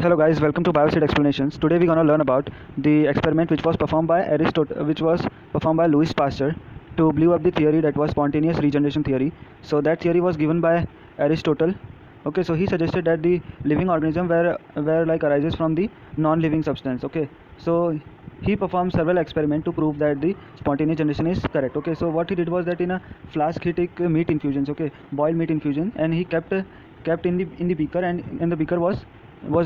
Hello guys, welcome to Bioseed Explanations. Today we're gonna learn about the experiment which was performed by Louis Pasteur to blew up the theory that was spontaneous regeneration theory. So that theory was given by Aristotle. Okay, so he suggested that the living organism were like arises from the non-living substance. Okay, so he performed several experiments to prove that the spontaneous generation is correct. Okay, so what he did was that in a flask he took meat infusions. Okay, boiled meat infusion, and he kept in the beaker, and the beaker was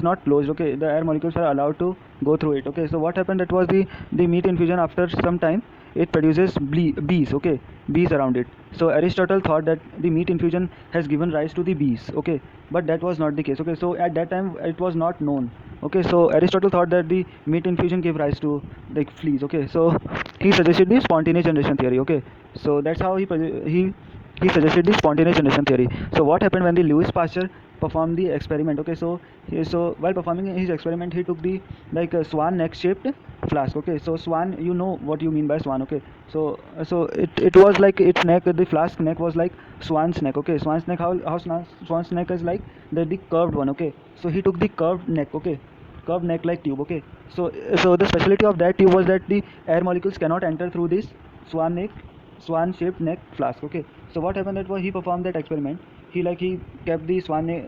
not closed. Okay, the air molecules are allowed to go through it. Okay, so what happened, that was the meat infusion, after some time it produces bees. Okay, bees around it. So Aristotle thought that the meat infusion has given rise to the bees. Okay, but that was not the case. Okay, so at that time it was not known. Okay, so Aristotle thought that the meat infusion gave rise to like fleas. Okay, so he suggested the spontaneous generation theory. Okay, so that's how he suggested the spontaneous generation theory. So what happened when the Louis Pasteur performed the experiment? Okay, so while performing his experiment, he took the like a swan neck shaped flask. Okay, so swan, you know what you mean by swan. Okay, so it was like its neck, the flask neck was like swan's neck. Okay, swan's neck, how swan's neck is like the curved one. Okay, so he took the curved neck. Okay, curved neck like tube. Okay, so the specialty of that tube was that the air molecules cannot enter through this swan shaped neck flask. Okay, so what happened, that was he performed that experiment. He kept the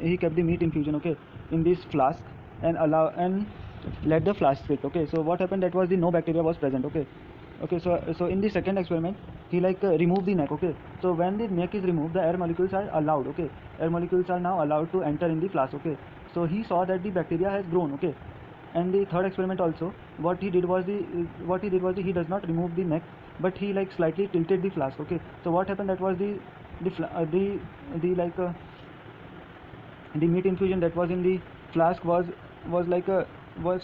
he kept the meat infusion, okay, in this flask, and let the flask sit. Okay, so what happened, that was the no bacteria was present. Okay, so in the second experiment, he removed the neck. Okay, so when the neck is removed, the air molecules are allowed. Okay, air molecules are now allowed to enter in the flask. Okay, so he saw that the bacteria has grown. Okay, and the third experiment also, he does not remove the neck, but he like slightly tilted the flask. Okay, so what happened, that was the like the meat infusion that was in the flask was like a was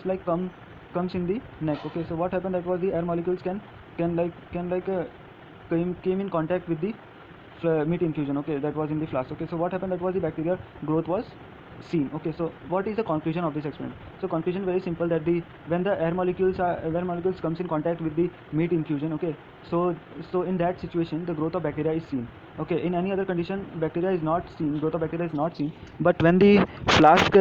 like comes in the neck. Okay, so what happened, that was the air molecules came in contact with the meat infusion. Okay, that was in the flask. Okay, so what happened, that was the bacterial growth was seen. Okay, so what is the conclusion of this experiment? So conclusion very simple, that the when the air molecules comes in contact with the meat infusion. Okay, so in that situation the growth of bacteria is seen. Okay, in any other condition bacteria is not seen, growth of bacteria is not seen, but when the flask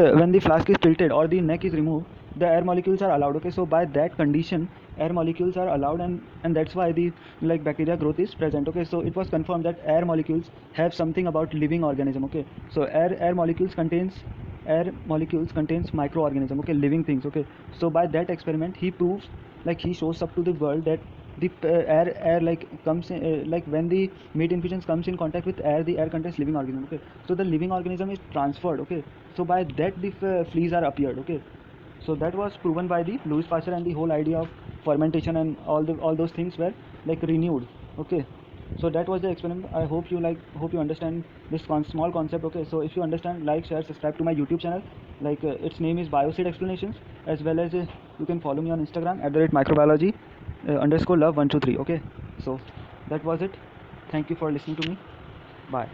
is tilted or the neck is removed, the air molecules are allowed. Okay, so by that condition air molecules are allowed, and that's why the like bacteria growth is present. Okay, so it was confirmed that air molecules have something about living organism. Okay, so air molecules contains microorganism. Okay, living things. Okay, so by that experiment he proves, like he shows up to the world that the air like comes in, like when the meat infusions comes in contact with air, the air contains living organism. Okay, so the living organism is transferred. Okay, so by that the fleas are appeared. Okay, so that was proven by the Louis Pasteur, and the whole idea of fermentation and all those things were like renewed. Okay, so that was the experiment. I hope you understand this small concept. Okay, so if you understand, like, share, subscribe to my YouTube channel. Like its name is Bioseed Explanations, as well as you can follow me on Instagram at @microbiology _love 123. Okay, so that was it. Thank you for listening to me. Bye.